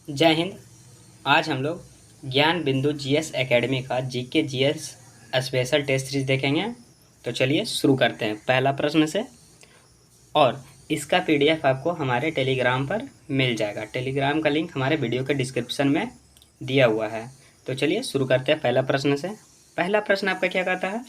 जय हिंद। आज हम लोग ज्ञान बिंदु जीएस एकेडमी का GK GS special test series देखेंगे। तो चलिए शुरू करते हैं पहला प्रश्न से। और इसका पीडीएफ आपको हमारे टेलीग्राम पर मिल जाएगा। टेलीग्राम का लिंक हमारे वीडियो के डिस्क्रिप्शन में दिया हुआ है। तो चलिए शुरू करते हैं पहला प्रश्न से। पहला प्रश्न आपका क्या कहता है,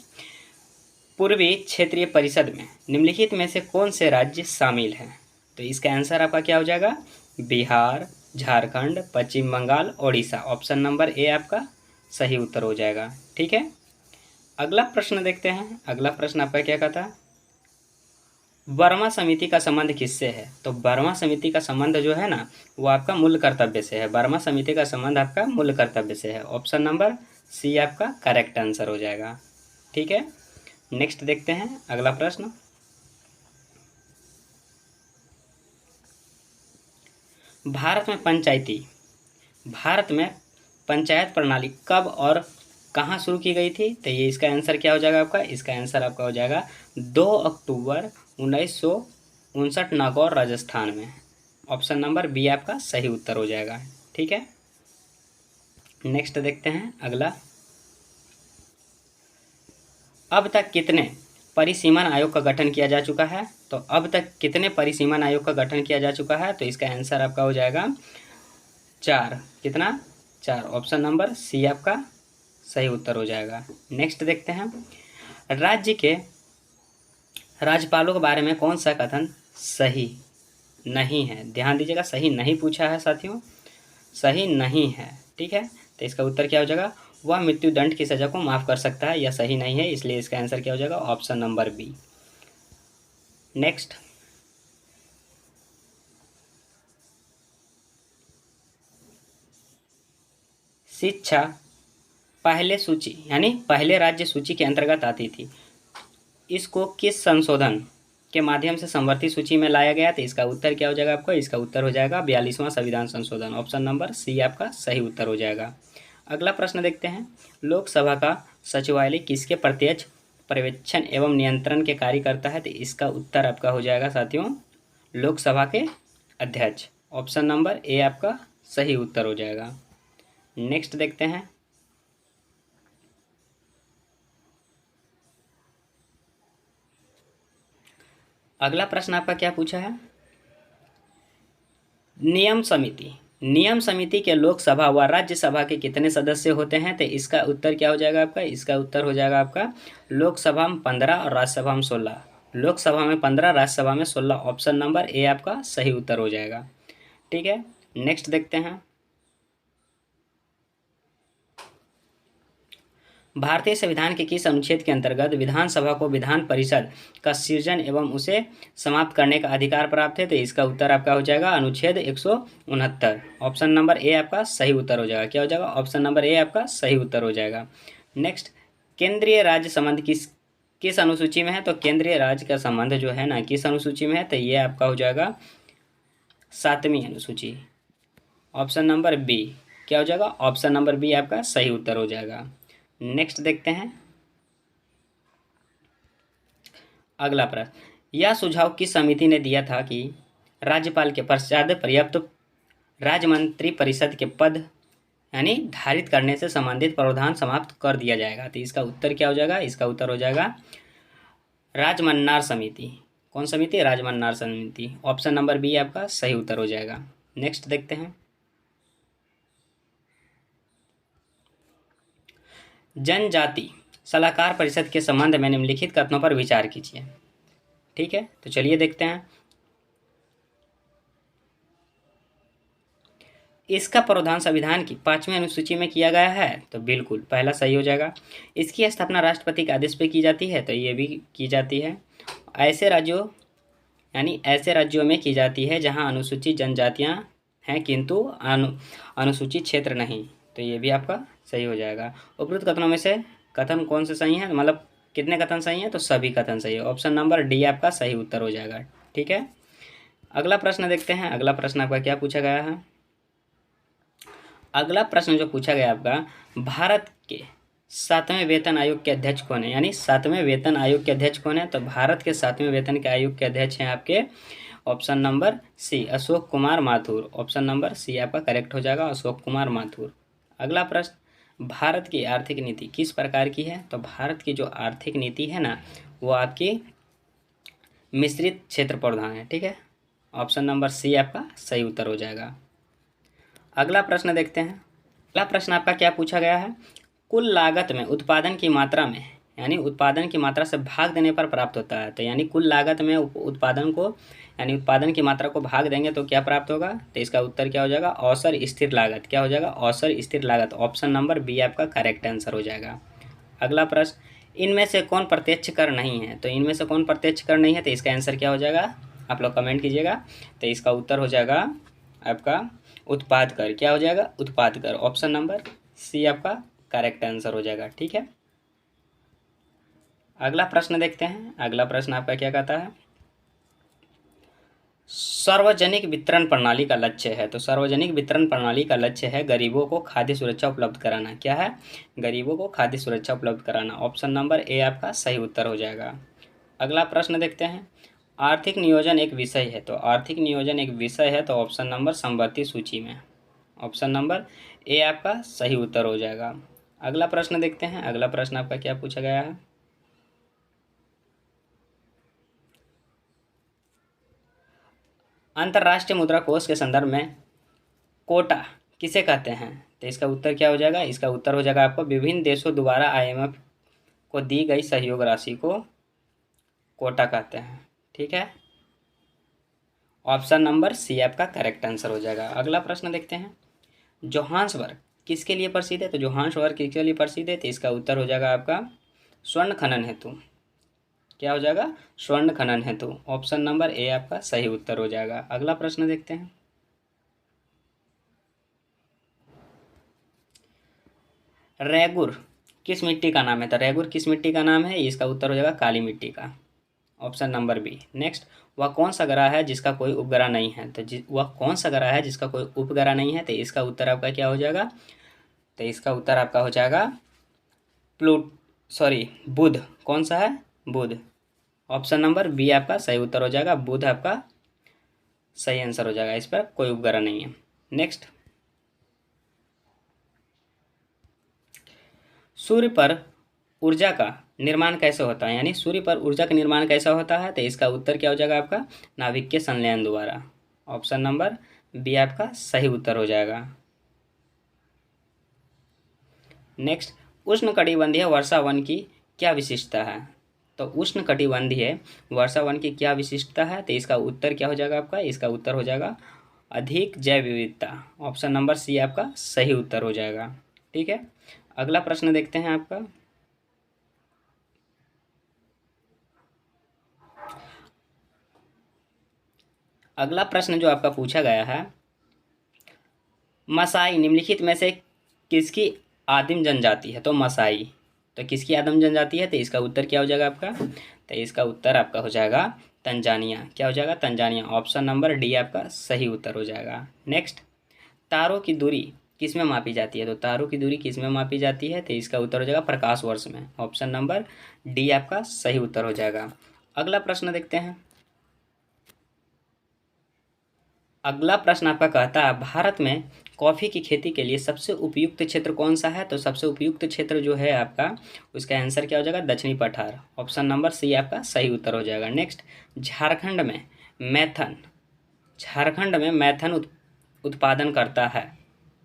पूर्वी क्षेत्रीय परिषद में निम्नलिखित में से कौन से राज्य शामिल हैं। तो इसका आंसर आपका क्या हो जाएगा, Bihar, Jharkhand, Paschim Bengal, Odisha. Option number A आपका सही उत्तर हो जाएगा। ठीक है, अगला प्रश्न देखते हैं। अगला प्रश्न आपका क्या कहता है, वर्मा समिति का संबंध किससे है। तो वर्मा समिति का संबंध जो है ना, वो आपका मूल कर्तव्य से है। वर्मा समिति का संबंध आपका मूल कर्तव्य से है। ऑप्शन नंबर सी आपका करेक्ट आंसर हो जाएगा। ठीक है, नेक्स्ट देखते हैं अगला प्रश्न। भारत में पंचायत प्रणाली कब और कहाँ शुरू की गई थी। तो ये इसका आंसर क्या हो जाएगा आपका, इसका आंसर आपका हो जाएगा 2 अक्टूबर 1959 नागौर राजस्थान में। ऑप्शन नंबर बी आपका सही उत्तर हो जाएगा। ठीक है, नेक्स्ट देखते हैं अगला। अब तक कितने परिसीमन आयोग का गठन किया जा चुका है। तो अब तक कितने परिसीमन आयोग का गठन किया जा चुका है। तो इसका आंसर आपका हो जाएगा 4। कितना, 4। ऑप्शन नंबर सी आपका सही उत्तर हो जाएगा। नेक्स्ट देखते हैं, राज्य के राज्यपालों के बारे में कौन सा कथन सही नहीं है। ध्यान दीजिएगा, सही नहीं पूछा है साथियों, सही नहीं है। ठीक है, तो इसका उत्तर क्या हो जाएगा, वह मृत्युदंड की सजा को माफ कर सकता है। यह सही नहीं है, इसलिए इसका आंसर क्या हो जाएगा, ऑप्शन नंबर बी। नेक्स्ट, शिक्षा पहले सूची यानी पहले राज्य सूची के अंतर्गत आती थी। इसको किस संशोधन के माध्यम से संवर्ती सूची में लाया गया। तो इसका उत्तर क्या हो जाएगा आपको, इसका उत्तर हो जाएगा 42वां संविधान संशोधन। ऑप्शन नंबर सी आपका सही उत्तर हो जाएगा। अगला प्रश्न देखते हैं, लोकसभा का सचिवालय किसके प्रत्यक्ष पर्यवेक्षण एवं नियंत्रण के कार्य करता है। तो इसका उत्तर आपका हो जाएगा साथियों, लोकसभा के अध्यक्ष। ऑप्शन नंबर ए आपका सही उत्तर हो जाएगा। नेक्स्ट देखते हैं, अगला प्रश्न आपका क्या पूछा है, नियम समिति के लोकसभा व राज्यसभा के कितने सदस्य होते हैं। तो इसका उत्तर क्या हो जाएगा आपका, इसका उत्तर हो जाएगा आपका लोकसभा में 15 और राज्यसभा में 16। लोकसभा में 15, राज्यसभा में 16। ऑप्शन नंबर ए आपका सही उत्तर हो जाएगा। ठीक है, नेक्स्ट देखते हैं, भारतीय संविधान के किस अनुच्छेद के अंतर्गत विधानसभा को विधान परिषद का सृजन एवं उसे समाप्त करने का अधिकार प्राप्त है। तो इसका उत्तर आपका हो जाएगा अनुच्छेद 169। ऑप्शन नंबर ए आपका सही उत्तर हो जाएगा। क्या हो जाएगा, ऑप्शन नंबर ए आपका सही उत्तर हो जाएगा। नेक्स्ट, केंद्रीय राज्य संबंध किस अनुसूची में है। तो केंद्रीय राज्य का संबंध जो है ना, किस अनुसूची में है। तो ये आपका हो जाएगा 7वीं अनुसूची। ऑप्शन नंबर बी क्या हो जाएगा, ऑप्शन नंबर बी आपका सही उत्तर हो जाएगा। नेक्स्ट देखते हैं अगला प्रश्न, यह सुझाव किस समिति ने दिया था कि राज्यपाल के पश्चात पर्याप्त राज्य मंत्री परिषद के पद यानी धारित करने से संबंधित प्रावधान समाप्त कर दिया जाएगा। तो इसका उत्तर क्या हो जाएगा, इसका उत्तर हो जाएगा राजमन्नार समिति। कौन समिति, राजमन्नार समिति। ऑप्शन नंबर बी आपका सही उत्तर हो जाएगा। नेक्स्ट देखते हैं, जनजाति सलाहकार परिषद के संबंध में निम्नलिखित कथनों पर विचार कीजिए। ठीक है, तो चलिए देखते हैं, इसका प्रावधान संविधान की 5वीं अनुसूची में किया गया है। तो बिल्कुल पहला सही हो जाएगा। इसकी स्थापना राष्ट्रपति के आदेश पे की जाती है। तो ये भी की जाती है। ऐसे राज्यों में की जाती है जहां अनुसूचित जनजातियां हैं किंतु अनुसूचित क्षेत्र नहीं। तो ये भी आपका सही हो जाएगा। उपरोक्त कथनों में से कथन कौन से सही है, मतलब कितने कथन सही हैं। तो सभी कथन सही है। ऑप्शन नंबर डी आपका सही उत्तर हो जाएगा। ठीक है, अगला प्रश्न देखते हैं। अगला प्रश्न आपका क्या पूछा गया है, अगला प्रश्न जो पूछा गया आपका, भारत के 7वें वेतन आयोग के अध्यक्ष कौन है, यानी 7वें वेतन आयोग के अध्यक्ष कौन है। तो भारत के 7वें वेतन के आयोग के अध्यक्ष हैं आपके option number C Ashok Kumar Mathur. Option number C आपका करेक्ट हो जाएगा, अशोक कुमार माथुर। अगला प्रश्न, भारत की आर्थिक नीति किस प्रकार की है? तो भारत की जो आर्थिक नीति है ना, वो आपकी मिश्रित क्षेत्र प्रधान है। ठीक है, ऑप्शन नंबर सी आपका सही उत्तर हो जाएगा। अगला प्रश्न देखते हैं। अगला प्रश्न आपका क्या पूछा गया है? कुल लागत में उत्पादन की मात्रा में, यानी उत्पादन की मात्रा से भाग देने पर प्राप्त होता है। तो यानी कुल लागत में उत्पादन को, यानी उत्पादन की मात्रा को भाग देंगे तो क्या प्राप्त होगा? तो इसका उत्तर क्या हो जाएगा? औसत स्थिर लागत। क्या हो जाएगा? औसत स्थिर लागत। ऑप्शन नंबर बी आपका करेक्ट आंसर हो जाएगा। अगला प्रश्न, इनमें से कौन प्रत्यक्ष कर नहीं है? तो इनमें से कौन प्रत्यक्ष कर नहीं है? तो इसका आंसर क्या हो जाएगा? आप लोग कमेंट कीजिएगा। तो इसका उत्तर हो जाएगा आपका उत्पाद कर। क्या हो जाएगा? उत्पाद कर। ऑप्शन नंबर सी आपका करेक्ट आंसर हो जाएगा। ठीक है, अगला प्रश्न देखते हैं। अगला प्रश्न आपका क्या कहता है? सार्वजनिक वितरण प्रणाली का लक्ष्य है। तो सार्वजनिक वितरण प्रणाली का लक्ष्य है गरीबों को खाद्य सुरक्षा उपलब्ध कराना। क्या है? गरीबों को खाद्य सुरक्षा उपलब्ध कराना। ऑप्शन नंबर ए आपका सही उत्तर हो जाएगा। अगला प्रश्न देखते हैं। आर्थिक नियोजन एक विषय है। तो आर्थिक नियोजन एक विषय है, तो ऑप्शन नंबर समवर्ती सूची में। ऑप्शन नंबर ए आपका सही उत्तर हो जाएगा। अगला प्रश्न देखते हैं। अगला प्रश्न आपका क्या पूछा गया है? अंतर्राष्ट्रीय मुद्रा कोष के संदर्भ में कोटा किसे कहते हैं? तो इसका उत्तर क्या हो जाएगा? इसका उत्तर हो जाएगा आपको विभिन्न देशों द्वारा आईएमएफ को दी गई सहयोग राशि को कोटा कहते हैं। ठीक है, ऑप्शन नंबर सी आपका करेक्ट आंसर हो जाएगा। अगला प्रश्न देखते हैं। जोहान्सबर्ग किसके लिए प्रसिद्ध है? तो जोहान्सबर्ग किसके लिए प्रसिद्ध है? तो इसका उत्तर हो जाएगा आपका स्वर्ण खनन हेतु। क्या हो जाएगा? स्वर्ण खनन हेतु। ऑप्शन नंबर ए आपका सही उत्तर हो जाएगा। अगला प्रश्न देखते हैं। रैगुर किस मिट्टी का नाम है? तो रैगुर किस मिट्टी का नाम है? इसका उत्तर हो जाएगा काली मिट्टी का। Option number B. नेक्स्ट, वह कौन सा ग्रह है जिसका कोई उपग्रह नहीं है? तो वह कौन सा ग्रह है जिसका कोई उपग्रह नहीं है? तो इसका उत्तर आपका क्या हो जाएगा? तो इसका उत्तर आपका हो जाएगा बुध। कौन सा है? बुध। ऑप्शन नंबर बी आपका सही उत्तर हो जाएगा। बुध आपका सही आंसर हो जाएगा, इस पर कोई उपग्रह नहीं है। नेक्स्ट, सूर्य पर ऊर्जा का निर्माण कैसे होता है? यानी सूर्य पर ऊर्जा का निर्माण कैसा होता है? तो इसका उत्तर क्या हो जाएगा आपका? नाभिक के संलयन द्वारा। ऑप्शन नंबर बी आपका सही उत्तर हो जाएगा। नेक्स्ट, उष्णकटिबंधीय वर्षा वन की क्या विशिष्टता है? तो उष्णकटिबंधीय वर्षा वन की क्या विशिष्टता है? तो इसका उत्तर क्या हो जाएगा आपका? इसका उत्तर हो जाएगा अधिक जैव विविधता। ऑप्शन नंबर सी आपका सही उत्तर हो जाएगा। ठीक है, अगला प्रश्न देखते हैं आपका। अगला प्रश्न जो आपका पूछा गया है, मसाई निम्नलिखित में से किसकी आदिम जनजाति है? तो मसाई तो किसकी आदिम जनजाति है? तो इसका उत्तर क्या हो जाएगा आपका? तो इसका उत्तर आपका हो जाएगा तंजानिया। क्या हो जाएगा? तंजानिया। ऑप्शन नंबर डी आपका सही उत्तर हो जाएगा। नेक्स्ट, तारों की दूरी किस में मापी जाती है? तो तारों की दूरी किस में मापी जाती है? तो इसका उत्तर हो जाएगा प्रकाश वर्ष में। ऑप्शन नंबर डी आपका सही उत्तर हो जाएगा। अगला प्रश्न देखते हैं। अगला प्रश्न आपका कहता है, भारत में कॉफ़ी की खेती के लिए सबसे उपयुक्त क्षेत्र कौन सा है? तो सबसे उपयुक्त क्षेत्र जो है आपका, उसका आंसर क्या हो जाएगा? दक्षिणी पठार। ऑप्शन नंबर सी आपका सही उत्तर हो जाएगा। नेक्स्ट, झारखंड में मैथन उत्पादन करता है,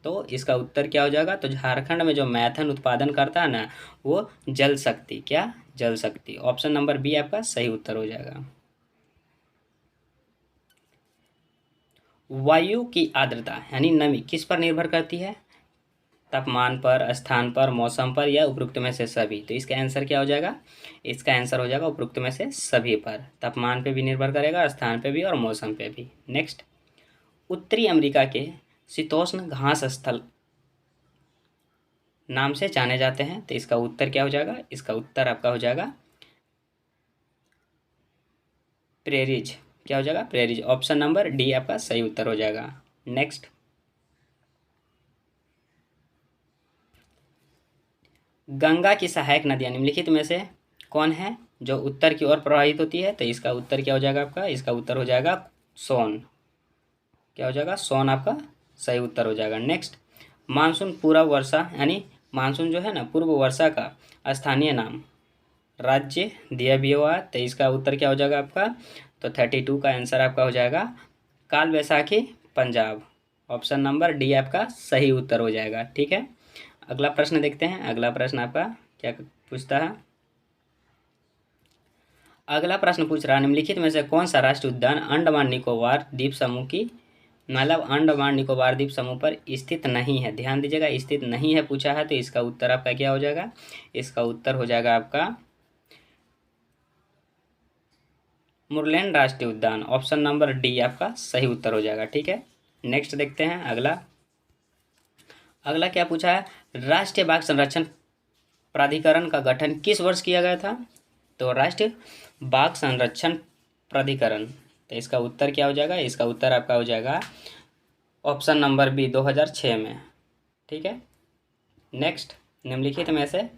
तो इसका उत्तर क्या हो जाएगा? तो झारखंड में जो मैथन उत्पादन करता है ना, वो जल शक्ति। क्या? जल शक्ति। ऑप्शन नंबर बी आपका सही उत्तर हो जाएगा। वायु की आर्द्रता यानी नमी किस पर निर्भर करती है? तापमान पर, स्थान पर, मौसम पर, या उपरोक्त में से सभी? तो इसका आंसर क्या हो जाएगा? इसका आंसर हो जाएगा उपरोक्त में से सभी पर। तापमान पे भी निर्भर करेगा, स्थान पे भी और मौसम पे भी। नेक्स्ट, उत्तरी अमेरिका के शीतोष्ण घास स्थल नाम से जाने जाते हैं, तो इसका उत्तर क्या हो जाएगा? इसका उत्तर आपका हो जाएगा प्रेरीज। क्या हो जाएगा? प्रेरीज। ऑप्शन नंबर डी आपका सही उत्तर हो जाएगा। नेक्स्ट, गंगा की सहायक नदियां निम्नलिखित में से कौन है जो उत्तर की ओर प्रवाहित होती है? तो इसका उत्तर क्या हो जाएगा आपका? इसका उत्तर हो जाएगा सोन, क्या हो जाएगा, सोन आपका सही उत्तर हो जाएगा। नेक्स्ट, मानसून पूर्व वर्षा यानी मानसून जो है ना पूर्व वर्षा का स्थानीय नाम राज्य दिया भी हुआ है, तो इसका उत्तर क्या हो जाएगा आपका, तो 32 का आंसर आपका हो जाएगा काल Vaisakhi Punjab. Option number D आपका सही उत्तर हो जाएगा। ठीक है, अगला प्रश्न देखते हैं। अगला प्रश्न आपका क्या पूछता है। अगला प्रश्न पूछ रहा है, निम्नलिखित में से कौन सा राष्ट्रीय उद्यान अंडमान निकोबार द्वीप समूह की मतलब अंडमान निकोबार द्वीप समूह पर स्थित नहीं है। ध्यान दीजिएगा, स्थित नहीं है पूछा है, तो इसका उत्तर आपका क्या हो जाएगा, इसका उत्तर हो जाएगा आपका मुरलेन राष्ट्रीय उद्यान। ऑप्शन नंबर डी आपका सही उत्तर हो जाएगा। ठीक है, नेक्स्ट देखते हैं। अगला अगला क्या पूछा है, राष्ट्रीय बाघ संरक्षण प्राधिकरण का गठन किस वर्ष किया गया था। तो राष्ट्रीय बाघ संरक्षण प्राधिकरण, तो इसका उत्तर क्या हो जाएगा, इसका उत्तर आपका हो जाएगा ऑप्शन नंबर बी 2006 में। ठीक है, नेक्स्ट, निम्नलिखित में से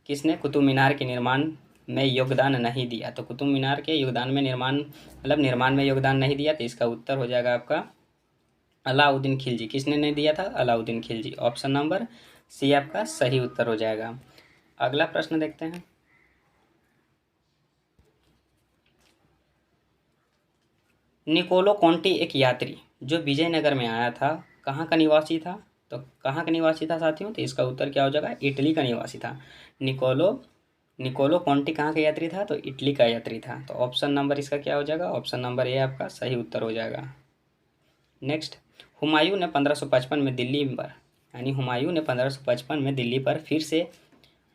किसने कुतुब मीनार के निर्माण में योगदान नहीं दिया। तो कुतुब मीनार के योगदान में निर्माण में योगदान नहीं दिया, तो इसका उत्तर हो जाएगा आपका अलाउद्दीन खिलजी। किसने नहीं दिया था, Alauddin Khilji. Option number C आपका सही उत्तर हो जाएगा। अगला प्रश्न देखते हैं। निकोलो कॉन्टी एक यात्री जो विजयनगर में आया था, कहाँ का निवासी था। तो कहाँ का निवासी था साथियों, तो इसका उत्तर क्या हो जाएगा, इटली का निवासी था। निकोलो कॉन्टी कहाँ का यात्री था, तो इटली का यात्री था। तो ऑप्शन नंबर इसका क्या हो जाएगा, ऑप्शन नंबर ए आपका सही उत्तर हो जाएगा। नेक्स्ट, हुमायूं ने 1555 में दिल्ली पर हुमायूं ने 1555 में दिल्ली पर फिर से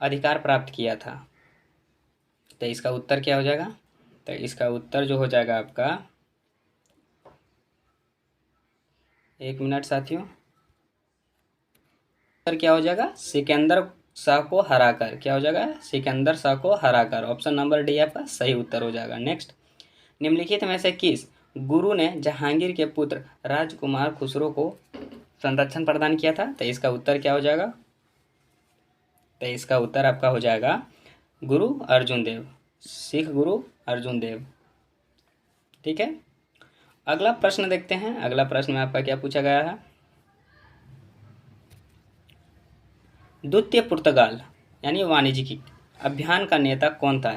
अधिकार प्राप्त किया था। तो इसका उत्तर क्या हो जाएगा, तो इसका उत्तर जो हो जाएगा आपका, एक मिनट साथियों, उत्तर क्या हो जाएगा, सिकंदर शाह को हराकर। क्या हो जाएगा, सिकंदर शाह को हराकर। ऑप्शन नंबर डी आपका सही उत्तर हो जाएगा। नेक्स्ट, निम्नलिखित में से किस गुरु ने जहांगीर के पुत्र राजकुमार खुसरो को संरक्षण प्रदान किया था। तो इसका उत्तर क्या हो जाएगा, तो इसका उत्तर आपका हो जाएगा गुरु अर्जुन देव, सिख गुरु अर्जुन देव। ठीक है, अगला प्रश्न देखते हैं। अगला प्रश्न में आपका क्या पूछा गया है, द्वितीय पुर्तगाल यानी वाणिज्यिक अभियान का नेता कौन था।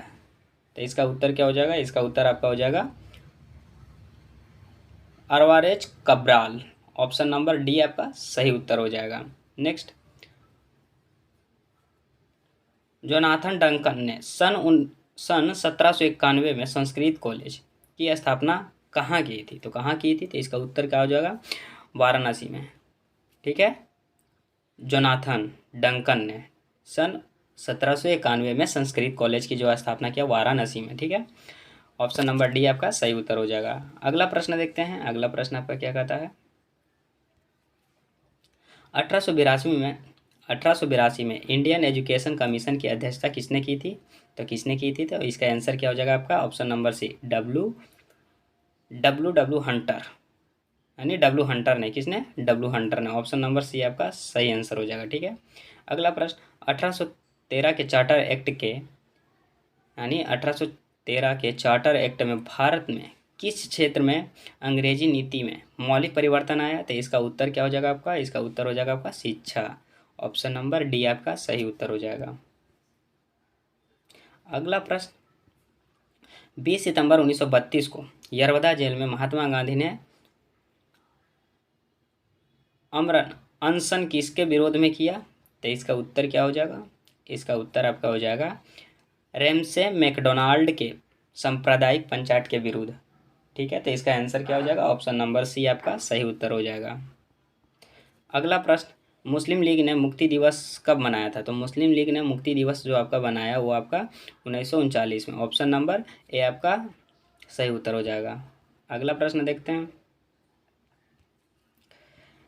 तो इसका उत्तर क्या हो जाएगा, इसका उत्तर आपका हो जाएगा Alvarez Cabral. Option number D आपका सही उत्तर हो जाएगा। नेक्स्ट, जोनाथन डंकन ने सन 1791 में संस्कृत कॉलेज की स्थापना कहाँ की थी। तो कहाँ की थी, तो इसका उत्तर क्या हो जाएगा, वाराणसी में। ठीक है, जोनाथन डंकन ने सन 1791 में संस्कृत कॉलेज की जो स्थापना किया वाराणसी में। ठीक है, ऑप्शन नंबर डी आपका सही उत्तर हो जाएगा। अगला प्रश्न देखते हैं। अगला प्रश्न आपका क्या कहता है, 1882 में इंडियन एजुकेशन कमीशन की अध्यक्षता किसने की थी। तो किसने की थी, तो इसका आंसर क्या हो जाएगा आपका, option number C W Hunter, यानी डब्ल्यू हंटर ने, किसने, डब्ल्यू हंटर ने। ऑप्शन नंबर सी आपका सही आंसर हो जाएगा। ठीक है, अगला प्रश्न, 1813 के चार्टर एक्ट के 1813 के चार्टर एक्ट में भारत में किस क्षेत्र में अंग्रेजी नीति में मौलिक परिवर्तन आया। तो इसका उत्तर क्या हो जाएगा आपका, इसका उत्तर हो जाएगा आपका शिक्षा। ऑप्शन नंबर डी आपका सही उत्तर हो जाएगा। अगला प्रश्न, 20 सितंबर 1932 को यरवदा जेल में महात्मा गांधी ने अमरण अनशन किसके विरोध में किया। तो इसका उत्तर क्या हो जाएगा, इसका उत्तर आपका हो जाएगा रेमसे मैकडोनाल्ड के सांप्रदायिक पंचायत के विरुद्ध। ठीक है, तो इसका आंसर क्या हो जाएगा, ऑप्शन नंबर सी आपका सही उत्तर हो जाएगा। अगला प्रश्न, मुस्लिम लीग ने मुक्ति दिवस कब मनाया था। तो मुस्लिम लीग ने मुक्ति दिवस जो आपका बनाया वो आपका 1939 में। ऑप्शन नंबर ए आपका सही उत्तर हो जाएगा। अगला प्रश्न देखते हैं,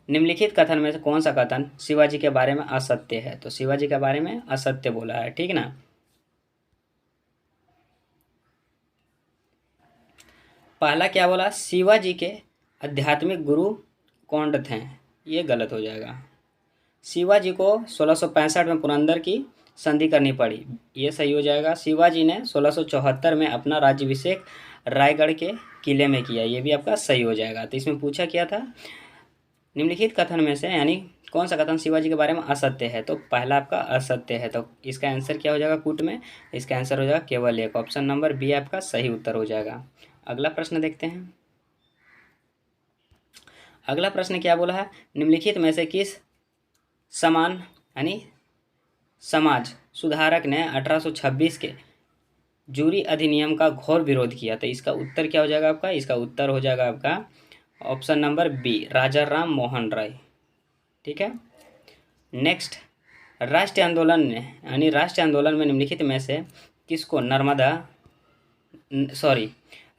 निम्नलिखित कथन में से कौन सा कथन शिवाजी के बारे में असत्य है। तो शिवाजी के बारे में असत्य बोला है, ठीक ना। पहला क्या बोला, शिवाजी के आध्यात्मिक गुरु कौन थे, ये गलत हो जाएगा। शिवाजी को 1665 में पुरंदर की संधि करनी पड़ी, ये सही हो जाएगा। शिवाजी ने 1674 में अपना राज्याभिषेक रायगढ़ के किले में किया, ये भी आपका सही हो जाएगा। तो इसमें पूछा क्या था, निम्नलिखित कथन में से यानी कौन सा कथन शिवाजी के बारे में असत्य है, तो पहला आपका असत्य है, तो इसका आंसर क्या हो जाएगा कूट में, इसका आंसर हो जाएगा केवल एक, ऑप्शन नंबर बी आपका सही उत्तर हो जाएगा। अगला प्रश्न देखते हैं। अगला प्रश्न क्या बोला है, निम्नलिखित में से किस समान यानी समाज सुधारक ने 1826 के जूरी अधिनियम का घोर विरोध किया, तो इसका उत्तर क्या हो जाएगा आपका, इसका उत्तर हो जाएगा आपका ऑप्शन नंबर बी राजा राम मोहन राय। ठीक है। नेक्स्ट, राष्ट्रीय आंदोलन ने यानी राष्ट्रीय आंदोलन में निम्नलिखित में से किसको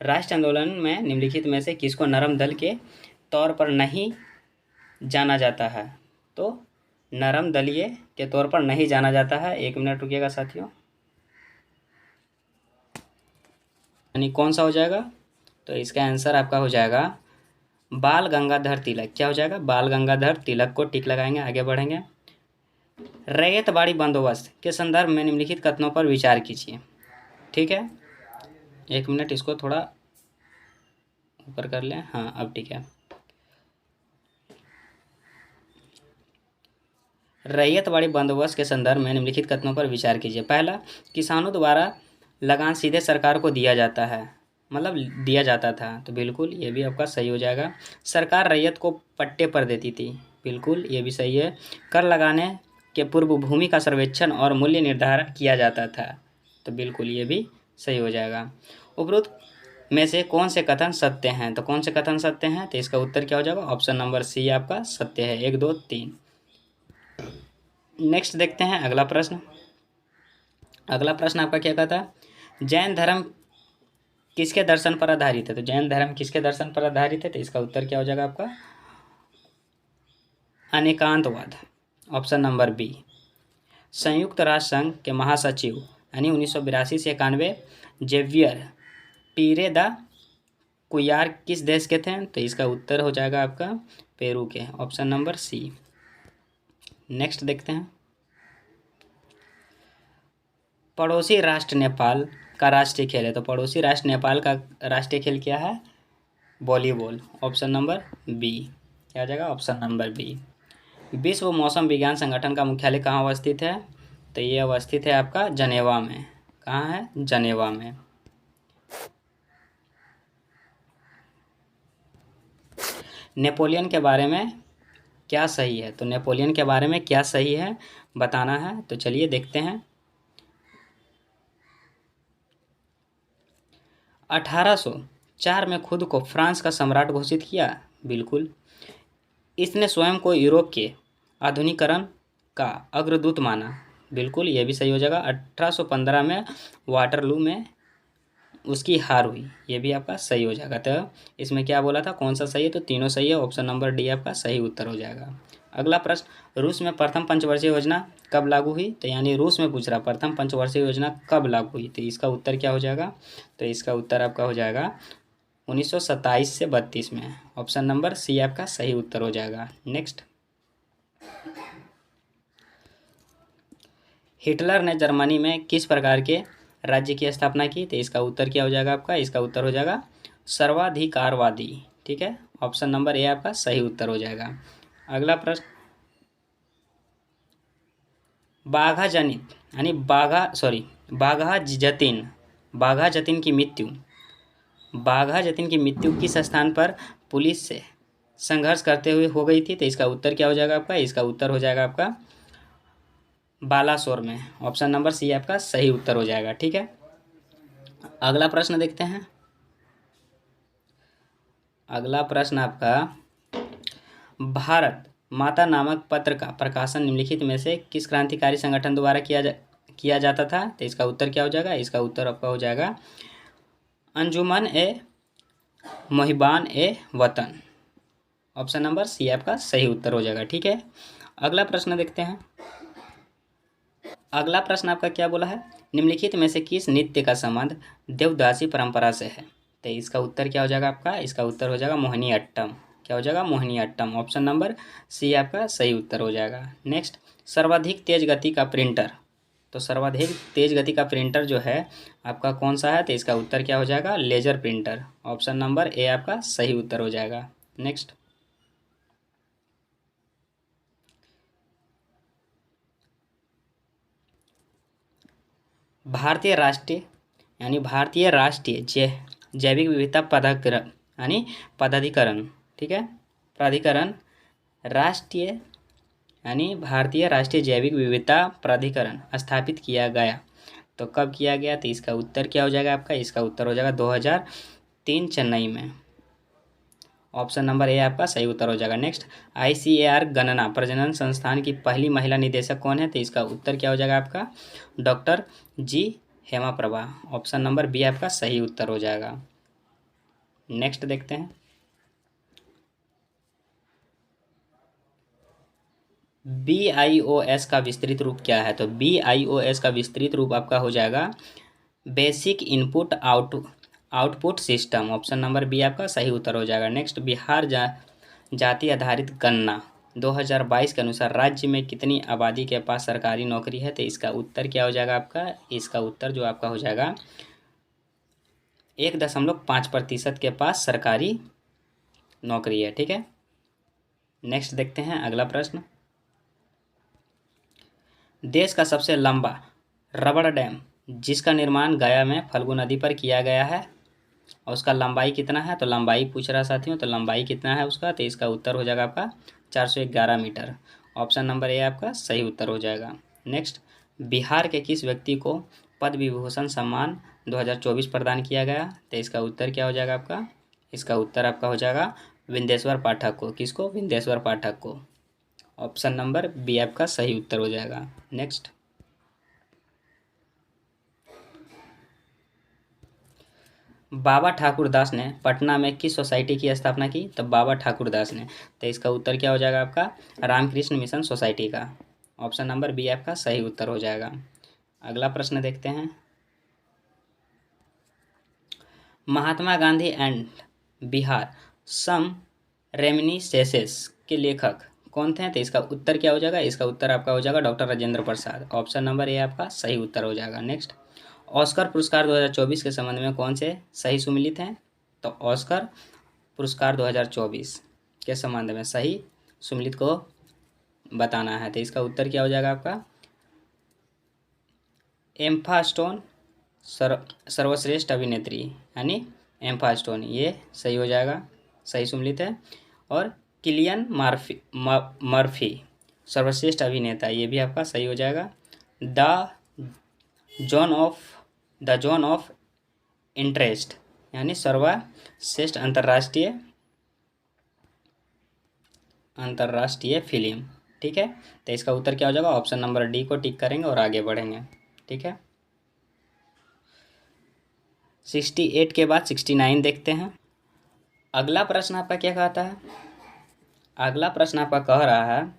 राष्ट्रीय आंदोलन में निम्नलिखित में से किसको नरम दल के तौर पर नहीं जाना जाता है, तो नरम दलीय के तौर पर नहीं जाना जाता है। एक मिनट रुकिएगा साथियों, यानी कौन सा हो जाएगा, तो इसका आंसर आपका हो जाएगा बाल गंगाधर तिलक। क्या हो जाएगा, बाल गंगाधर तिलक को टिक लगाएंगे, आगे बढ़ेंगे। रैयतवाड़ी बंदोबस्त के संदर्भ में निम्नलिखित कथनों पर विचार कीजिए। ठीक है, एक मिनट इसको थोड़ा ऊपर कर लें, हाँ अब ठीक है। रैयतवाड़ी बंदोबस्त के संदर्भ में निम्नलिखित कथनों पर विचार कीजिए। पहला, किसानों द्वारा लगान सीधे सरकार को दिया जाता है, मतलब दिया जाता था, तो बिल्कुल ये भी आपका सही हो जाएगा। सरकार रैयत को पट्टे पर देती थी, बिल्कुल ये भी सही है। कर लगाने के पूर्व भूमि का सर्वेक्षण और मूल्य निर्धारण किया जाता था, तो बिल्कुल ये भी सही हो जाएगा। उपरोक्त में से कौन से कथन सत्य हैं, तो कौन से कथन सत्य हैं, तो इसका उत्तर क्या हो जाएगा, ऑप्शन नंबर सी आपका सत्य है, 1 2 3। नेक्स्ट देखते हैं अगला प्रश्न। अगला प्रश्न आपका क्या कहता है, जैन धर्म किसके दर्शन पर आधारित है, तो जैन धर्म किसके दर्शन पर आधारित है, तो इसका उत्तर क्या हो जाएगा आपका अनेकांतवाद, ऑप्शन नंबर बी। संयुक्त राष्ट्र संघ के महासचिव यानी 1982 से 91 जेवियर पीरे द कुयार किस देश के थे, तो इसका उत्तर हो जाएगा आपका पेरू के, ऑप्शन नंबर सी। नेक्स्ट देखते हैं, पड़ोसी राष्ट्र नेपाल का राष्ट्रीय खेल है, तो पड़ोसी राष्ट्र नेपाल का राष्ट्रीय खेल क्या है, वॉलीबॉल, ऑप्शन नंबर बी। क्या हो जाएगा, ऑप्शन नंबर बी। विश्व मौसम विज्ञान संगठन का मुख्यालय कहाँ अवस्थित है, तो ये अवस्थित है आपका जनेवा में। कहाँ है, जनेवा में। नेपोलियन के बारे में क्या सही है, तो नेपोलियन के बारे में क्या सही है बताना है, तो चलिए देखते हैं। 1804 में खुद को फ्रांस का सम्राट घोषित किया, बिल्कुल। इसने स्वयं को यूरोप के आधुनिकीकरण का अग्रदूत माना, बिल्कुल ये भी सही हो जाएगा। 1815 में वाटरलू में उसकी हार हुई, ये भी आपका सही हो जाएगा। तो इसमें क्या बोला था, कौन सा सही है, तो तीनों सही है, ऑप्शन नंबर डी आपका सही उत्तर हो जाएगा। अगला प्रश्न, रूस में प्रथम पंचवर्षीय योजना कब लागू हुई, तो यानी रूस में पूछ रहा प्रथम पंचवर्षीय योजना कब लागू हुई, तो इसका उत्तर क्या हो जाएगा, तो इसका उत्तर आपका हो जाएगा 1927 से 32 में, ऑप्शन नंबर सी आपका सही उत्तर हो जाएगा। नेक्स्ट, हिटलर ने जर्मनी में किस प्रकार के राज्य की स्थापना की, तो इसका उत्तर क्या हो जाएगा आपका, इसका उत्तर हो जाएगा सर्वाधिकारवादी। ठीक है, ऑप्शन नंबर ए आपका सही उत्तर हो जाएगा। अगला प्रश्न, बाघा जतिन की मृत्यु किस स्थान पर पुलिस से संघर्ष करते हुए हो गई थी, तो इसका उत्तर क्या हो जाएगा आपका, इसका उत्तर हो जाएगा आपका बालासोर में, ऑप्शन नंबर सी आपका सही उत्तर हो जाएगा। ठीक है, अगला प्रश्न देखते हैं। अगला प्रश्न आपका, भारत माता नामक पत्र का प्रकाशन निम्नलिखित में से किस क्रांतिकारी संगठन द्वारा किया जाता था, तो इसका उत्तर क्या हो जाएगा, इसका उत्तर आपका हो जाएगा अंजुमन ए मोहिबान ए वतन, ऑप्शन नंबर सी आपका सही उत्तर हो जाएगा। ठीक है, अगला प्रश्न देखते हैं। अगला प्रश्न आपका क्या बोला है, निम्नलिखित में से किस नृत्य का संबंध देवदासी परंपरा से है, तो इसका उत्तर क्या हो जाएगा आपका, इसका उत्तर हो जाएगा मोहिनी अट्टम। क्या हो जाएगा, Mohini Attam, option number C आपका सही उत्तर हो जाएगा। नेक्स्ट, सर्वाधिक तेज गति का प्रिंटर तो सर्वाधिक तेज गति का प्रिंटर जो है आपका कौन सा है, तो इसका उत्तर क्या हो जाएगा, laser printer. Option number A आपका सही उत्तर हो जाएगा। नेक्स्ट, भारतीय राष्ट्रीय भारतीय राष्ट्रीय जैविक विविधता प्राधिकरण पदाधिकरण, ठीक है, प्राधिकरण राष्ट्रीय भारतीय राष्ट्रीय जैविक विविधता प्राधिकरण स्थापित किया गया, तो कब किया गया, तो इसका उत्तर क्या हो जाएगा आपका, इसका उत्तर हो जाएगा 2003 चेन्नई में। ऑप्शन नंबर ए आपका सही उत्तर हो जाएगा। नेक्स्ट, ICAR गणना प्रजनन संस्थान की पहली महिला निदेशक कौन है, तो इसका उत्तर क्या हो जाएगा आपका, doctor G Hema Prabha. Option number B आपका सही उत्तर हो जाएगा। नेक्स्ट देखते हैं, BIOS का विस्तृत रूप क्या है, तो BIOS का विस्तृत रूप आपका हो जाएगा basic input output system. Option number B आपका सही उत्तर हो जाएगा। नेक्स्ट, बिहार जाति आधारित गणना 2022 के अनुसार राज्य में कितनी आबादी के पास सरकारी नौकरी है, तो इसका उत्तर क्या हो जाएगा आपका, इसका उत्तर जो आपका हो जाएगा 1.5% के पास सरकारी नौकरी है, ठीक है। नेक्स्ट देखते हैं अगला प्रश्न, देश का सबसे लंबा रबड़ डैम जिसका निर्माण गया में फल्गु नदी पर किया गया है और उसका लंबाई कितना है, तो लंबाई पूछ रहा साथियों, तो लंबाई कितना है उसका, तो इसका उत्तर हो जाएगा आपका 411 मीटर। ऑप्शन नंबर ए आपका सही उत्तर हो जाएगा। नेक्स्ट, बिहार के किस व्यक्ति को पद्म विभूषण सम्मान 2024 प्रदान किया गया, तो इसका उत्तर क्या हो जाएगा आपका, इसका उत्तर आपका हो जाएगा विंदेश्वर पाठक को। किसको, विंदेश्वर पाठक को। ऑप्शन नंबर बी आपका सही उत्तर हो जाएगा। नेक्स्ट, बाबा ठाकुरदास ने पटना में किस सोसाइटी की स्थापना की, तो बाबा ठाकुरदास ने, तो इसका उत्तर क्या हो जाएगा आपका, रामकृष्ण मिशन सोसाइटी का। ऑप्शन नंबर बी आपका सही उत्तर हो जाएगा। अगला प्रश्न देखते हैं, Mahatma Gandhi and Bihar some reminiscences के लेखक कौन थे, तो इसका उत्तर क्या हो जाएगा, इसका उत्तर आपका हो जाएगा doctor Rajendra Prasad. Option number A आपका सही उत्तर हो जाएगा। नेक्स्ट, ऑस्कर पुरस्कार 2024 के संबंध में कौन से सही सुमिलित हैं, तो ऑस्कर पुरस्कार 2024 के संबंध में सही सुमिलित को बताना है, तो इसका उत्तर क्या हो जाएगा आपका, एम्मा स्टोन सर्वश्रेष्ठ अभिनेत्री एम्मा स्टोन, ये सही हो जाएगा, सही सुमिलित है। और किलियन मर्फी सर्वश्रेष्ठ अभिनेता, ये भी आपका सही हो जाएगा। द जोन ऑफ इंटरेस्ट सर्वश्रेष्ठ अंतर्राष्ट्रीय फिल्म, ठीक है, तो इसका उत्तर क्या हो जाएगा, ऑप्शन नंबर डी को टिक करेंगे और आगे बढ़ेंगे, ठीक है। 68 के बाद 69 देखते हैं। अगला प्रश्न आपका क्या कहता है, अगला प्रश्न आपका कह रहा है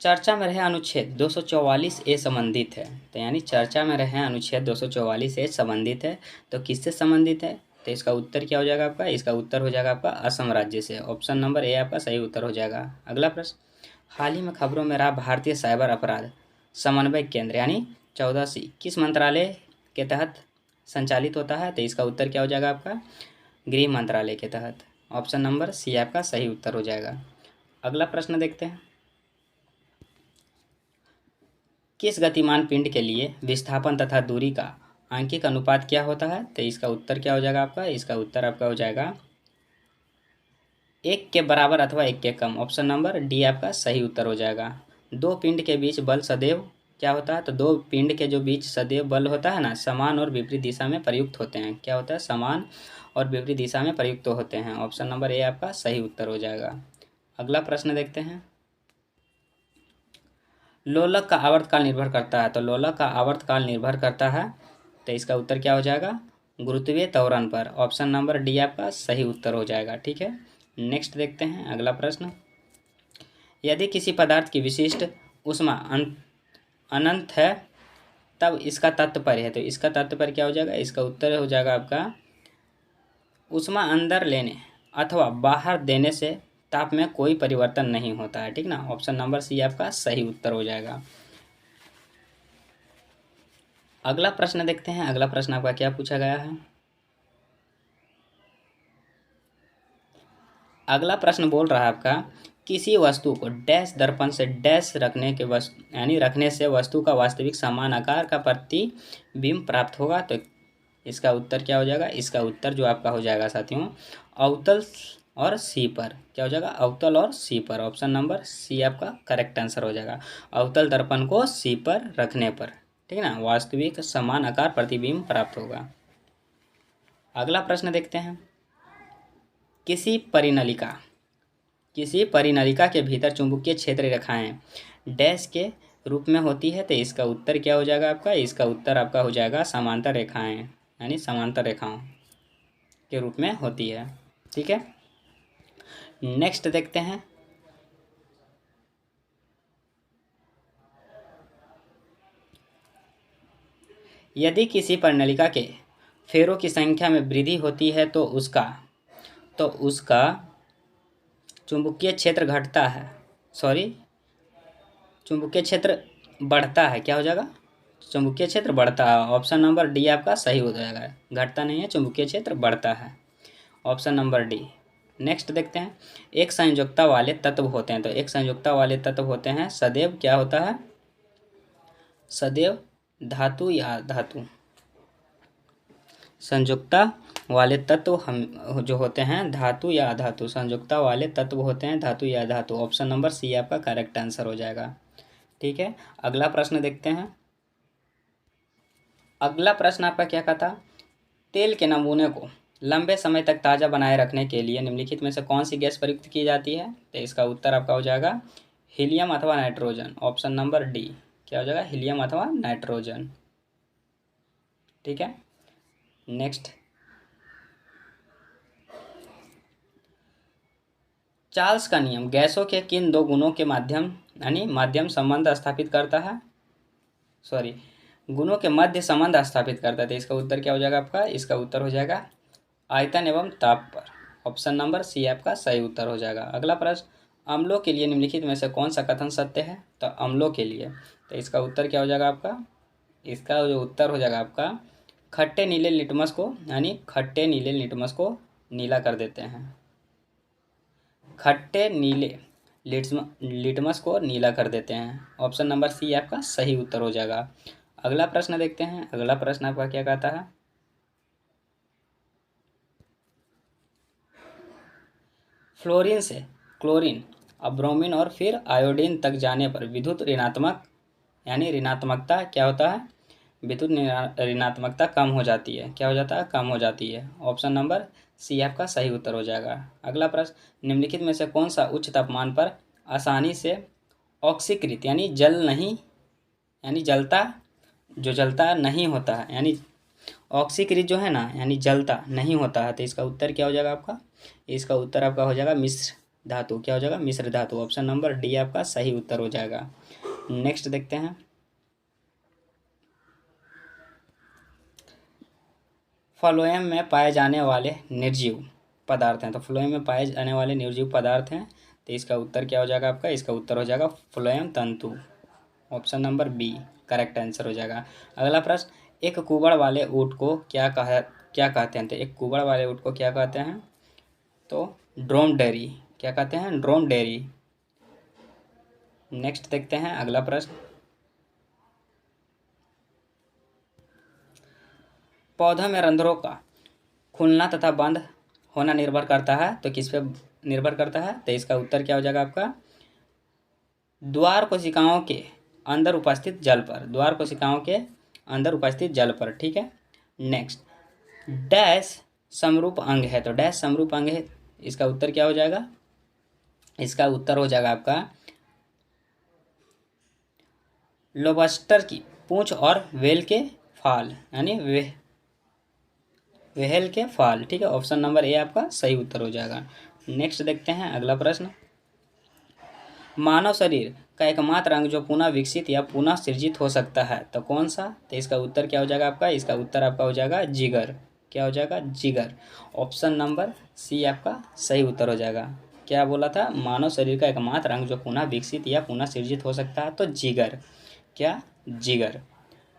चर्चा में रहे अनुच्छेद 244 ए संबंधित है, तो चर्चा में रहे अनुच्छेद 244 ए संबंधित है, तो किससे संबंधित है, तो इसका उत्तर क्या हो जाएगा आपका, इसका उत्तर हो जाएगा आपका असम राज्य से। ऑप्शन नंबर ए आपका सही उत्तर हो जाएगा। अगला प्रश्न, हाल ही में खबरों में रहा भारतीय साइबर अपराध समन्वय केंद्र 14C किस मंत्रालय के तहत संचालित होता है, तो इसका उत्तर क्या हो जाएगा आपका, गृह मंत्रालय के तहत। ऑप्शन नंबर सी आपका सही उत्तर हो जाएगा। अगला प्रश्न देखते हैं, किस गतिमान पिंड के लिए विस्थापन तथा दूरी का आंकिक अनुपात क्या होता है, तो इसका उत्तर क्या हो जाएगा आपका, इसका उत्तर आपका हो जाएगा 1 के बराबर अथवा 1 के कम। ऑप्शन नंबर डी आपका सही उत्तर हो जाएगा। दो पिंड के बीच बल सदैव क्या होता है, तो दो पिंड के जो बीच सदैव बल होता है ना, समान और विपरीत दिशा में प्रयुक्त होते हैं। क्या होता है, समान और विपरीत दिशा में प्रयुक्त होते हैं। ऑप्शन नंबर ए आपका सही उत्तर हो जाएगा। अगला प्रश्न देखते हैं, लोलक का आवर्तकाल निर्भर करता है, तो लोलक का आवर्तकाल निर्भर करता है, तो इसका उत्तर क्या हो जाएगा, गुरुत्वीय त्वरण पर। ऑप्शन नंबर डी आपका सही उत्तर हो जाएगा, ठीक है। नेक्स्ट देखते हैं अगला प्रश्न, यदि किसी पदार्थ की विशिष्ट ऊष्मा अनंत है तब इसका तात्पर्य है, तो इसका तात्पर्य क्या हो जाएगा, इसका उत्तर हो जाएगा आपका ऊष्मा अंदर लेने अथवा बाहर देने से ताप में कोई परिवर्तन नहीं होता है, ठीक ना। ऑप्शन नंबर सी आपका सही उत्तर हो जाएगा। अगला प्रश्न देखते हैं। अगला प्रश्न आपका क्या पूछा गया है। अगला प्रश्न बोल रहा है आपका, किसी वस्तु को डैश दर्पण से डैश रखने के वस्तु यानी रखने से वस्तु का वास्तविक समान आकार का प्रतिबिंब प्राप्त होगा। तो इसका उत्तर क्या हो जाएगा। इसका उत्तर जो आपका हो जाएगा साथियों, अवतल और सी पर। क्या हो जाएगा, अवतल और सी पर। ऑप्शन नंबर सी आपका करेक्ट आंसर हो जाएगा। अवतल दर्पण को सी पर रखने पर, ठीक है ना, वास्तविक समान आकार प्रतिबिंब प्राप्त होगा। अगला प्रश्न देखते हैं। किसी परिनलिका के भीतर चुंबकीय क्षेत्र रेखाएं डैश के रूप में होती है। तो इसका उत्तर क्या हो जाएगा आपका। इसका उत्तर आपका हो जाएगा समांतर रेखाएं, यानी समांतर रेखाओं के रूप में होती है। ठीक है, नेक्स्ट देखते हैं। यदि किसी परिनलिका के फेरों की संख्या में वृद्धि होती है तो उसका चुंबकीय क्षेत्र घटता है, चुंबकीय क्षेत्र बढ़ता है। क्या हो जाएगा, चुंबकीय क्षेत्र बढ़ता है। ऑप्शन नंबर डी आपका सही हो जाएगा। घटता नहीं है, चुंबकीय क्षेत्र बढ़ता है। Option number D. नेक्स्ट देखते हैं। एक संयोजकता वाले तत्व होते हैं। तो एक संयोजकता वाले तत्व होते हैं सदैव क्या होता है, सदैव धातु या धातु। संयोजकता वाले तत्व हम जो होते हैं धातु या अधातु। संयोजकता वाले तत्व होते हैं धातु या धातु। ऑप्शन नंबर सी आपका करेक्ट आंसर हो जाएगा। ठीक है, अगला प्रश्न देखते हैं। अगला प्रश्न आपका क्या कहता, तेल के नमूने को लंबे समय तक ताज़ा बनाए रखने के लिए निम्नलिखित में से कौन सी गैस प्रयुक्त की जाती है। तो इसका उत्तर आपका हो जाएगा हीलियम अथवा नाइट्रोजन। Option number D. क्या हो जाएगा, हीलियम अथवा नाइट्रोजन। ठीक है, नेक्स्ट। चार्ल्स का नियम गैसों के किन दो गुणों के माध्यम संबंध स्थापित करता है, गुणों के मध्य संबंध स्थापित करता है। तो इसका उत्तर क्या हो जाएगा आपका। इसका उत्तर हो जाएगा आयतन एवं ताप पर। ऑप्शन नंबर सी आपका सही उत्तर हो जाएगा। अगला प्रश्न, अम्लों के लिए निम्नलिखित में से कौन सा कथन सत्य है। तो अम्लों के लिए, तो इसका उत्तर क्या हो जाएगा आपका। इसका जो उत्तर हो जाएगा आपका, खट्टे नीले लिटमस को नीला कर देते हैं। खट्टे नीले लिटमस को नीला कर देते हैं। ऑप्शन नंबर सी आपका सही उत्तर हो जाएगा। अगला प्रश्न देखते हैं। अगला प्रश्न आपका क्या कहता है, फ्लोरीन से क्लोरीन, अब ब्रोमीन और फिर आयोडीन तक जाने पर विद्युत ऋणात्मकता क्या होता है, विद्युत ऋणात्मकता कम हो जाती है। क्या हो जाता है, कम हो जाती है। ऑप्शन नंबर सी आपका सही उत्तर हो जाएगा। अगला प्रश्न, निम्नलिखित में से कौन सा उच्च तापमान पर आसानी से ऑक्सीकृत जलता नहीं होता है, यानी ऑक्सीकृत जो है ना, यानी जलता नहीं होता है। तो इसका उत्तर क्या हो जाएगा आपका। इसका उत्तर आपका हो जाएगा मिश्र धातु। क्या हो जाएगा, मिश्र धातु। ऑप्शन नंबर डी आपका सही उत्तर हो जाएगा। नेक्स्ट देखते हैं। फ्लोएम में पाए जाने वाले निर्जीव पदार्थ हैं। तो फ्लोएम में पाए जाने वाले निर्जीव पदार्थ हैं। तो इसका उत्तर क्या हो जाएगा आपका। इसका उत्तर हो जाएगा फ्लोएम तंतु। Option number B correct answer हो जाएगा। अगला प्रश्न, एक कुबड़ वाले ऊँट को क्या कहते हैं। तो एक कुबड़ वाले ऊँट को क्या कहते हैं, तो ड्रोमडेरी। क्या कहते हैं, ड्रोमडेरी। नेक्स्ट देखते हैं। अगला प्रश्न, पौधा में रंध्रों का खुलना तथा बंद होना निर्भर करता है। तो किस पे निर्भर करता है। तो इसका उत्तर क्या हो जाएगा आपका, द्वार कोशिकाओं के अंदर उपस्थित जल पर। द्वार कोशिकाओं के अंदर उपस्थित जल पर। ठीक है, नेक्स्ट, डैश समरूप अंग है। तो डैश समरूप अंग है। इसका उत्तर क्या हो जाएगा। इसका उत्तर हो जाएगा आपका लोबस्टर की पूंछ और वेल के फाल, यानी वेल के फाल। ठीक है, ऑप्शन नंबर ए आपका सही उत्तर हो जाएगा। नेक्स्ट देखते हैं। अगला प्रश्न, मानव शरीर का एकमात्र अंग जो पुनः विकसित या पुनः सृजित हो सकता है, तो कौन सा। तो इसका उत्तर क्या हो जाएगा आपका। इसका उत्तर आपका हो जाएगा जिगर। क्या हो जाएगा, जिगर। ऑप्शन नंबर सी आपका सही उत्तर हो जाएगा। क्या बोला था, मानव शरीर का एकमात्र अंग जो पुनः विकसित या पुनः सृजित हो सकता है, तो जिगर। क्या, जिगर।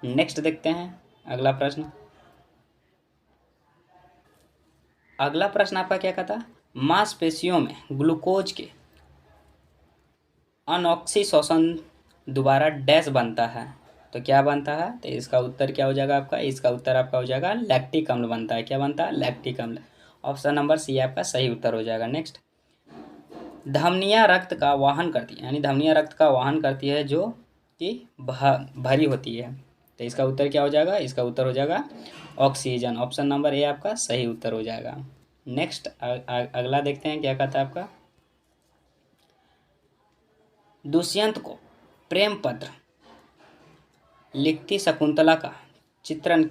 नेक्स्ट देखते हैं अगला प्रश्न। अगला प्रश्न आपका क्या कहता है, मांसपेशियों में ग्लूकोज के अनऑक्सीशोषण दोबारा डैश बनता है, तो क्या बनता है, तो इसका उत्तर क्या हो जाएगा आपका, इसका उत्तर आपका हो जाएगा लैक्टिक अम्ल बनता है। क्या बनता है, लैक्टिक अम्ल। ऑप्शन नंबर सी आपका सही उत्तर हो जाएगा। नेक्स्ट, धमनियाँ रक्त का वाहन करती है, यानी धमनियाँ रक्त का वाहन करती है जो कि भरी होती है, तो इसका उत्तर क्या हो जाएगा, इसका उत्तर हो जाएगा ऑक्सीजन। ऑप्शन नंबर ए आपका सही उत्तर हो जाएगा। नेक्स्ट अगला देखते हैं क्या कहता है आपका, दुष्यंत को प्रेम पत्र लिखती शकुंतला का चित्रण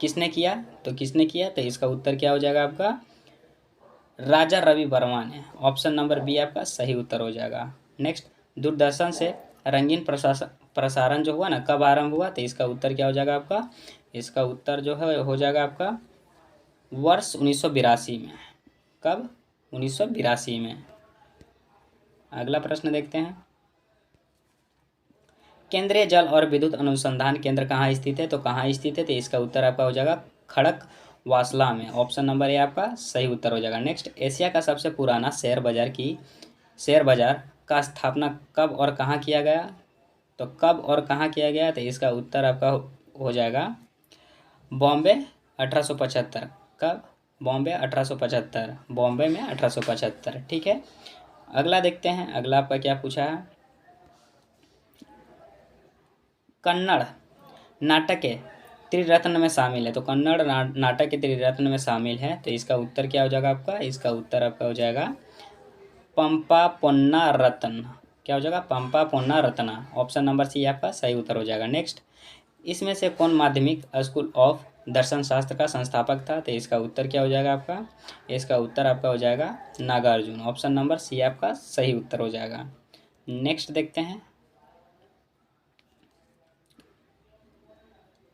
किसने किया, तो किसने किया, तो इसका उत्तर क्या हो जाएगा आपका राजा रवि वर्मा ने। ऑप्शन नंबर बी आपका सही उत्तर हो जाएगा। नेक्स्ट, दूरदर्शन से रंगीन प्रसारण जो हुआ ना, कब आरंभ हुआ, तो इसका उत्तर क्या हो जाएगा आपका, इसका उत्तर जो है हो जाएगा आपका वर्ष 1982 में। कब, 1982 में। अगला प्रश्न देखते हैं, केंद्रीय जल और विद्युत अनुसंधान केंद्र कहाँ स्थित है, तो कहाँ स्थित है, तो इसका उत्तर आपका हो जाएगा खड़क वासला में। ऑप्शन नंबर ए आपका सही उत्तर हो जाएगा। नेक्स्ट, एशिया का सबसे पुराना शेयर बाजार का स्थापना कब और कहाँ किया गया, तो कब और कहाँ किया गया, तो इसका उत्तर आपका हो जाएगा बॉम्बे 1875। कब, बॉम्बे 1875, बॉम्बे में 1875। ठीक है, अगला देखते हैं, अगला आपका क्या पूछा है, कन्नड़ नाटक के त्रिरत्न में शामिल है, तो कन्नड़ नाटक के त्रिरत्न में शामिल है, तो इसका उत्तर क्या हो जाएगा आपका, इसका उत्तर आपका हो जाएगा पंपा पोन्ना रत्न। क्या हो जाएगा, पंपा पोन्ना रत्ना। ऑप्शन नंबर सी आपका सही उत्तर हो जाएगा। नेक्स्ट, इसमें से कौन माध्यमिक स्कूल ऑफ दर्शन शास्त्र का संस्थापक था, तो इसका उत्तर क्या हो जाएगा आपका, इसका उत्तर आपका हो जाएगा नागार्जुन। ऑप्शन नंबर सी आपका सही उत्तर हो जाएगा। नेक्स्ट देखते हैं,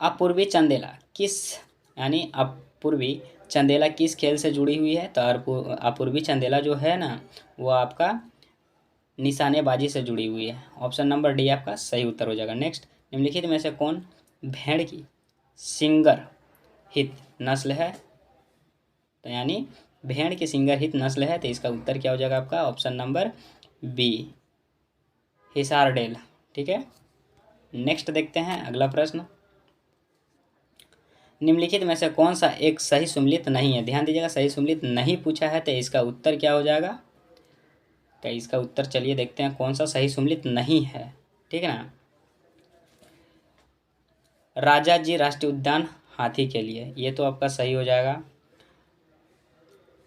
अपूर्वी चंदेला किस, यानी अपूर्वी चंदेला किस खेल से जुड़ी हुई है, तो अपूर्वी चंदेला जो है ना वो आपका निशानेबाजी से जुड़ी हुई है। ऑप्शन नंबर डी आपका सही उत्तर हो जाएगा। नेक्स्ट, निम्नलिखित में से कौन भेड़ की सिंगर हित नस्ल है, तो यानी भेड़ की सिंगर हित नस्ल है, तो इसका उत्तर क्या हो जाएगा आपका, ऑप्शन नंबर बी हिसारडेल। ठीक है, नेक्स्ट देखते हैं अगला प्रश्न, निम्नलिखित में से कौन सा एक सही सुमेलित नहीं है, ध्यान दीजिएगा सही सुमेलित नहीं पूछा है, तो इसका उत्तर क्या हो जाएगा, तो इसका उत्तर चलिए देखते हैं कौन सा सही सुमेलित नहीं है। ठीक है ना, राजा जी राष्ट्रीय उद्यान हाथी के लिए, ये तो आपका सही हो जाएगा।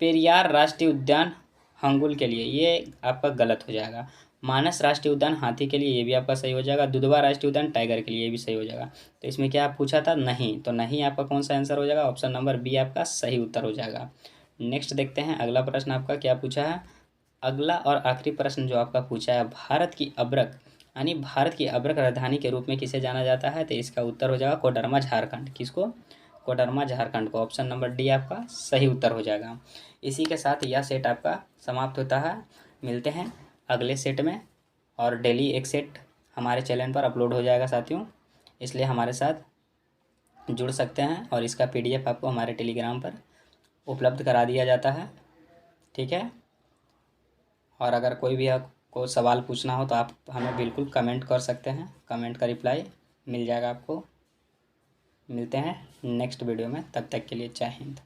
पेरियार राष्ट्रीय उद्यान हंगुल के लिए, ये आपका गलत हो जाएगा। मानस राष्ट्रीय उद्यान हाथी के लिए, ये भी आपका सही हो जाएगा। दुधवा राष्ट्रीय उद्यान टाइगर के लिए, ये भी सही हो जाएगा। तो इसमें क्या पूछा था, नहीं, तो नहीं आपका कौन सा आंसर हो जाएगा, ऑप्शन नंबर बी आपका सही उत्तर हो जाएगा। नेक्स्ट देखते हैं अगला प्रश्न आपका क्या पूछा है। अगला और आखिरी प्रश्न जो आपका पूछा है, भारत की अब्रक यानी भारत की अब्रक राजधानी के रूप में किसे जाना जाता है, तो इसका उत्तर हो जाएगा कोडरमा झारखंड। किसको, कोडरमा झारखंड को। ऑप्शन नंबर डी आपका सही उत्तर हो जाएगा। इसी के साथ यह सेट आपका समाप्त होता है। मिलते हैं अगले सेट में, और डेली एक सेट हमारे चैनल पर अपलोड हो जाएगा साथियों, इसलिए हमारे साथ जुड़ सकते हैं, और इसका PDF आपको हमारे टेलीग्राम पर उपलब्ध करा दिया जाता है। ठीक है, और अगर कोई भी आपको सवाल पूछना हो तो आप हमें बिल्कुल कमेंट कर सकते हैं, कमेंट का रिप्लाई मिल जाएगा आपको। मिलते हैं नेक्स्ट वीडियो में, तब तक के लिए जय हिंद।